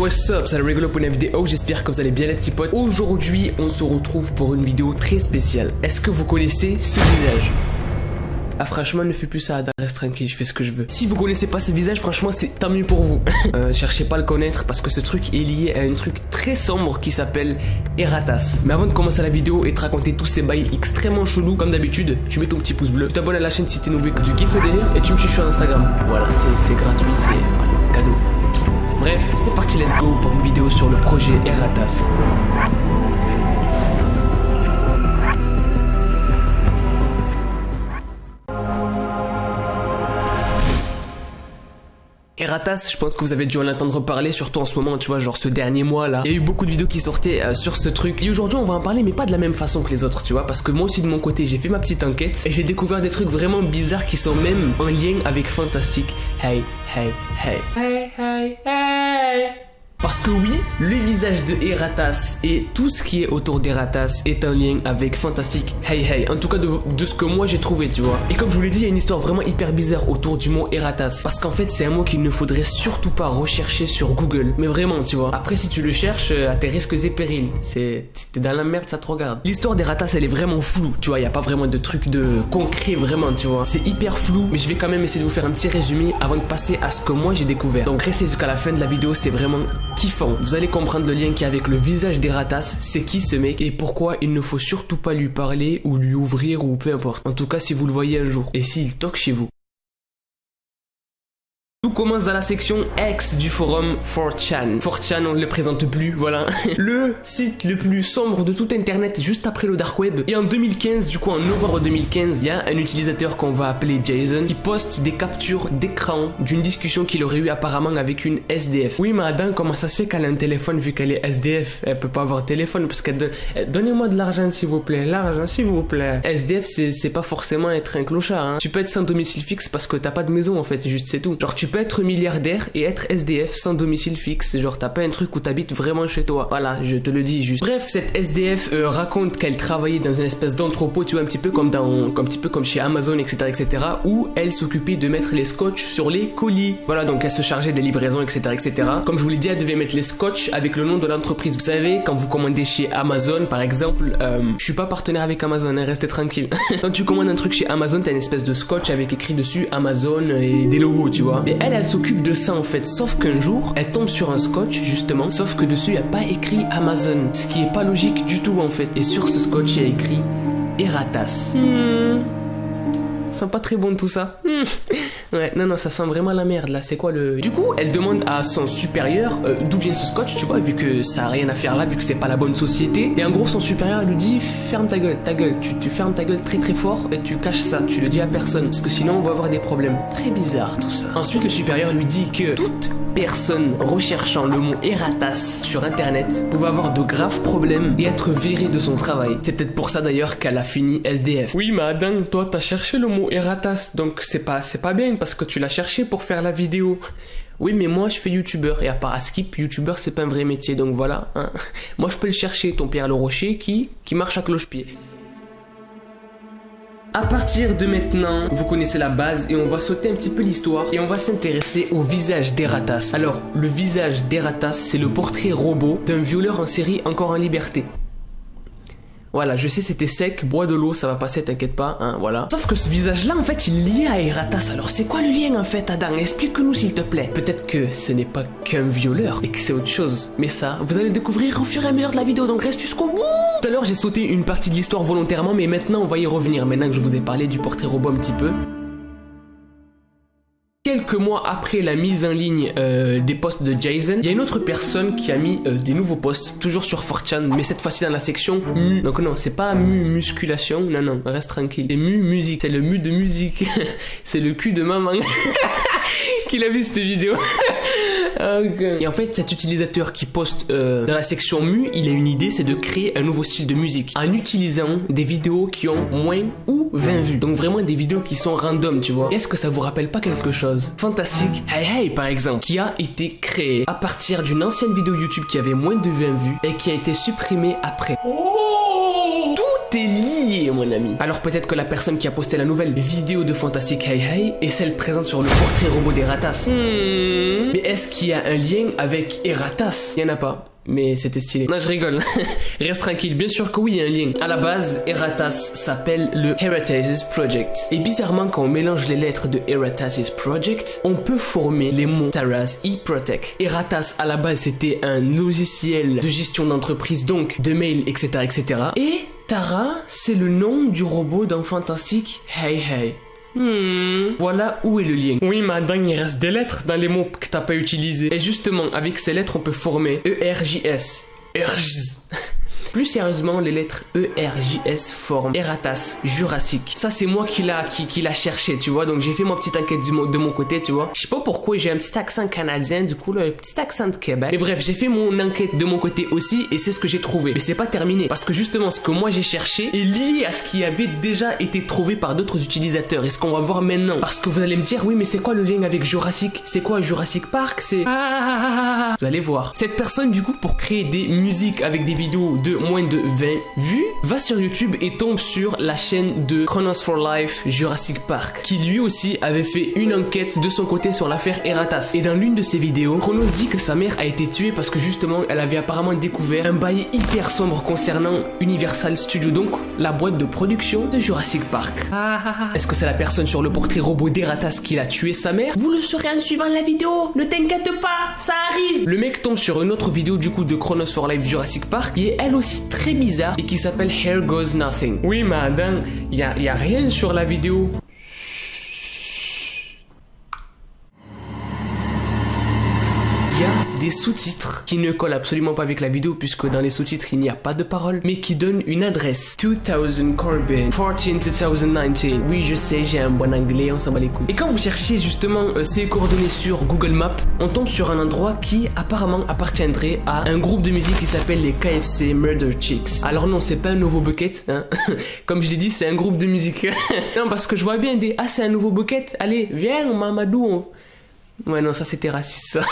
what's up, c'est le rigolo pour une vidéo, j'espère que vous allez bien les petits potes. Aujourd'hui, on se retrouve pour une vidéo très spéciale. Est-ce que vous connaissez ce visage? Ah franchement ne fais plus ça, reste tranquille, je fais ce que je veux. Si vous connaissez pas ce visage, franchement c'est tant mieux pour vous. Cherchez pas à le connaître parce que ce truc est lié à un truc très sombre qui s'appelle Eratas. Mais avant de commencer la vidéo et te raconter tous ces bails extrêmement chelous, comme d'habitude, tu mets ton petit pouce bleu, tu t'abonnes à la chaîne si t'es nouveau et que tu kiffes le délire, et tu me suis sur Instagram. Voilà, c'est gratuit, c'est cadeau. Bref, c'est parti, let's go pour une vidéo sur le projet Eratas. Eratas, je pense que vous avez dû en entendre parler, surtout en ce moment, tu vois, genre ce dernier mois là. Il y a eu beaucoup de vidéos qui sortaient sur ce truc. Et aujourd'hui, on va en parler, mais pas de la même façon que les autres, tu vois, parce que moi aussi de mon côté, j'ai fait ma petite enquête et j'ai découvert des trucs vraiment bizarres qui sont même en lien avec Fantastic. Hey, hey, hey. Hey, hey, hey. Parce que oui, le visage de Eratas et tout ce qui est autour d'Eratas est en lien avec Fantastic Hey Hey. En tout cas de ce que moi j'ai trouvé, tu vois. Et comme je vous l'ai dit, il y a une histoire vraiment hyper bizarre autour du mot Eratas. Parce qu'en fait, c'est un mot qu'il ne faudrait surtout pas rechercher sur Google. Mais vraiment, tu vois. Après, si tu le cherches, à tes risques et périls. T'es dans la merde, ça te regarde. L'histoire d'Eratas, elle est vraiment floue. Tu vois, il n'y a pas vraiment de truc de concret, vraiment, tu vois. C'est hyper flou, mais je vais quand même essayer de vous faire un petit résumé avant de passer à ce que moi j'ai découvert. Donc restez jusqu'à la fin de la vidéo, c'est vraiment kiffant. Vous allez comprendre le lien qu'il y a avec le visage d'Eratas, c'est qui ce mec et pourquoi il ne faut surtout pas lui parler ou lui ouvrir ou peu importe. En tout cas si vous le voyez un jour et s'il toque chez vous. Tout commence dans la section X du forum 4chan. 4chan, on ne le présente plus, voilà. Le site le plus sombre de tout internet juste après le dark web. Et en 2015, du coup en novembre 2015, il y a un utilisateur qu'on va appeler Jason qui poste des captures d'écran d'une discussion qu'il aurait eu apparemment avec une SDF. Oui, madame, comment ça se fait qu'elle a un téléphone vu qu'elle est SDF? Elle peut pas avoir de téléphone parce qu'elle donnez-moi de l'argent s'il vous plaît, l'argent s'il vous plaît. SDF, c'est pas forcément être un clochard, hein. Tu peux être sans domicile fixe parce que t'as pas de maison en fait, juste c'est tout. Genre tu peux être milliardaire et être SDF sans domicile fixe, genre t'as pas un truc où t'habites vraiment chez toi, voilà, je te le dis juste. Bref, cette SDF raconte qu'elle travaillait dans une espèce d'entrepôt, tu vois, un petit peu comme chez Amazon, etc., où elle s'occupait de mettre les scotch sur les colis. Voilà, donc elle se chargeait des livraisons, etc. Comme je vous l'ai dit, elle devait mettre les scotch avec le nom de l'entreprise. Vous savez, quand vous commandez chez Amazon, par exemple, je suis pas partenaire avec Amazon, hein, restez tranquille. Quand tu commandes un truc chez Amazon, t'as une espèce de scotch avec écrit dessus Amazon et des logos, tu vois. Mais elle s'occupe de ça en fait, sauf qu'un jour elle tombe sur un scotch justement, sauf que dessus il n'y a pas écrit Amazon, ce qui est pas logique du tout en fait, et sur ce scotch il y a écrit Eratas. Ça sent pas très bon tout ça. Ouais, non, ça sent vraiment la merde là, c'est quoi le... Du coup, elle demande à son supérieur d'où vient ce scotch, tu vois, vu que ça a rien à faire là, vu que c'est pas la bonne société. Et en gros, son supérieur lui dit, ferme ta gueule, tu fermes ta gueule très fort et tu caches ça, tu le dis à personne, parce que sinon on va avoir des problèmes. Très bizarre tout ça. Ensuite, le supérieur lui dit que toute personne recherchant le mot Eratas sur internet pouvait avoir de graves problèmes et être virée de son travail. C'est peut-être pour ça d'ailleurs qu'elle a fini SDF. Oui, madame, toi t'as cherché le mot Eratas, donc c'est pas bien parce que tu l'as cherché pour faire la vidéo. Oui, mais moi je fais youtubeur et à part à Skip, youtubeur c'est pas un vrai métier, donc voilà, hein. Moi je peux le chercher, ton Pierre Le Rocher qui marche à cloche-pied. À partir de maintenant, vous connaissez la base et on va sauter un petit peu l'histoire et on va s'intéresser au visage d'Eratas. Alors, le visage d'Eratas, c'est le portrait robot d'un violeur en série encore en liberté. Voilà, je sais c'était sec, bois de l'eau, ça va passer, t'inquiète pas, hein, voilà. Sauf que ce visage-là, en fait, il est lié à Eratas. Alors, c'est quoi le lien, en fait, Adam? Explique-nous, s'il te plaît. Peut-être que ce n'est pas qu'un violeur et que c'est autre chose. Mais ça, vous allez le découvrir au fur et à mesure de la vidéo, donc reste jusqu'au bout. Tout à l'heure, j'ai sauté une partie de l'histoire volontairement, mais maintenant, on va y revenir, maintenant que je vous ai parlé du portrait robot un petit peu. Quelques mois après la mise en ligne des posts de Jason, il y a une autre personne qui a mis des nouveaux posts, toujours sur 4chan, mais cette fois-ci dans la section mu. Donc non, c'est pas mu musculation, non, reste tranquille. C'est mu musique, c'est le mu de musique. C'est le cul de maman qui a vu cette vidéo. Okay. Et en fait, cet utilisateur qui poste dans la section mu, il a une idée, c'est de créer un nouveau style de musique en utilisant des vidéos qui ont moins ou 20 vues. Donc vraiment des vidéos qui sont random, tu vois. Est-ce que ça vous rappelle pas quelque chose? Fantastic Hey Hey par exemple, qui a été créé à partir d'une ancienne vidéo YouTube qui avait moins de 20 vues et qui a été supprimée après. Tout est lié, mon ami. Alors peut-être que la personne qui a posté la nouvelle vidéo de Fantastic Hey Hey est celle présente sur le portrait robot d'Eratas. Mais est-ce qu'il y a un lien avec Eratas? Il y en a pas. Mais c'était stylé. Non, je rigole. Reste tranquille. Bien sûr que oui, il y a un lien. À la base, Eratas s'appelle le Heritages Project. Et bizarrement, quand on mélange les lettres de Heritages Project, on peut former les mots Taras et Protect. Eratas, à la base, c'était un logiciel de gestion d'entreprise, donc de mail, etc., etc. Et Tara, c'est le nom du robot dans Fantastic Hey Hey. Voilà où est le lien. Oui, madame, il reste des lettres dans les mots que t'as pas utilisés. Et justement, avec ces lettres, on peut former ERJS. Plus sérieusement, les lettres ERJS forment Eratas, Jurassique. Ça, c'est moi qui l'a cherché, tu vois. Donc, j'ai fait ma petite enquête de mon côté, tu vois. Je sais pas pourquoi j'ai un petit accent canadien, du coup, là, un petit accent de Québec. Mais bref, j'ai fait mon enquête de mon côté aussi, et c'est ce que j'ai trouvé. Mais c'est pas terminé, parce que justement, ce que moi j'ai cherché est lié à ce qui avait déjà été trouvé par d'autres utilisateurs. Et ce qu'on va voir maintenant. Parce que vous allez me dire, oui, mais c'est quoi le lien avec Jurassic? C'est quoi Jurassic Park? C'est... Vous allez voir. Cette personne, du coup, pour créer des musiques avec des vidéos de moins de 20 vues, va sur YouTube et tombe sur la chaîne de Chronos for Life Jurassic Park, qui lui aussi avait fait une enquête de son côté sur l'affaire Eratas. Et dans l'une de ses vidéos, Chronos dit que sa mère a été tuée parce que justement, elle avait apparemment découvert un bail hyper sombre concernant Universal Studios, donc la boîte de production de Jurassic Park. Est-ce que c'est la personne sur le portrait robot d'Eratas qui l'a tué sa mère? Vous le saurez en suivant la vidéo, ne t'inquiète pas, ça arrive. Le mec tombe sur une autre vidéo du coup de Chronos for Life Jurassic Park, qui est elle aussi très bizarre et qui s'appelle Here Goes Nothing. Oui, madame, y a rien sur la vidéo. Il y a des sous-titres qui ne collent absolument pas avec la vidéo puisque dans les sous-titres il n'y a pas de parole mais qui donnent une adresse. 2000 Corbin, 14 2019. Oui, je sais, j'ai un bon anglais, on s'en bat les couilles. Et quand vous cherchez justement ces coordonnées sur Google Maps, on tombe sur un endroit qui apparemment appartiendrait à un groupe de musique qui s'appelle les KFC Murder Chicks. Alors non, c'est pas un nouveau bucket, hein. Comme je l'ai dit, c'est un groupe de musique. Non, parce que je vois bien des... Ah, c'est un nouveau bucket. Allez, viens, Mamadou. Ouais, non, ça c'était raciste, ça.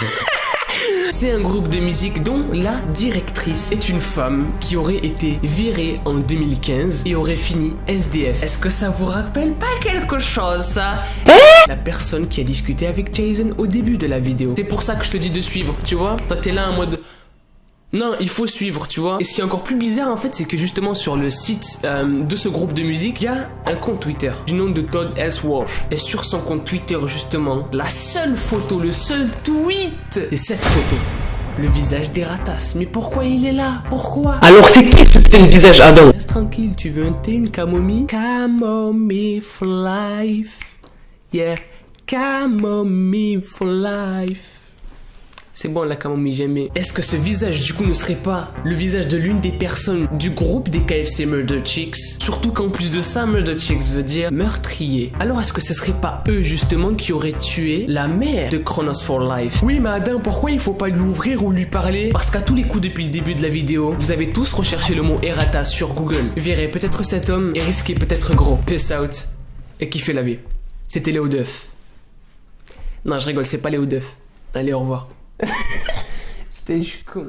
C'est un groupe de musique dont la directrice est une femme qui aurait été virée en 2015 et aurait fini SDF. Est-ce que ça vous rappelle pas quelque chose, ça? La personne qui a discuté avec Jason au début de la vidéo. C'est pour ça que je te dis de suivre, tu vois? Toi, t'es là en mode... Non, il faut suivre, tu vois. Et ce qui est encore plus bizarre, en fait, c'est que justement sur le site de ce groupe de musique, il y a un compte Twitter du nom de Todd Ellsworth. Et sur son compte Twitter, justement, la seule photo, le seul tweet, c'est cette photo. Le visage d'Eratas. Mais pourquoi il est là? Pourquoi? Alors c'est qui ce putain de visage, Adam? Reste tranquille, tu veux un thé, une camomille? Camomille for life. Yeah, camomille for life. C'est bon la camomille, j'aimais. Est-ce que ce visage du coup ne serait pas le visage de l'une des personnes du groupe des KFC Murder Chicks? Surtout qu'en plus de ça, Murder Chicks veut dire meurtrier. Alors est-ce que ce serait pas eux justement qui auraient tué la mère de Chronos for Life? Oui madame, pourquoi il faut pas lui ouvrir ou lui parler? Parce qu'à tous les coups depuis le début de la vidéo, vous avez tous recherché le mot Eratas sur Google. Verrez peut-être cet homme et risquez peut-être gros. Peace out. Et kiffez la vie. C'était Léo Duff. Non je rigole, c'est pas Léo Duff. Allez, au revoir. Putain, je suis con.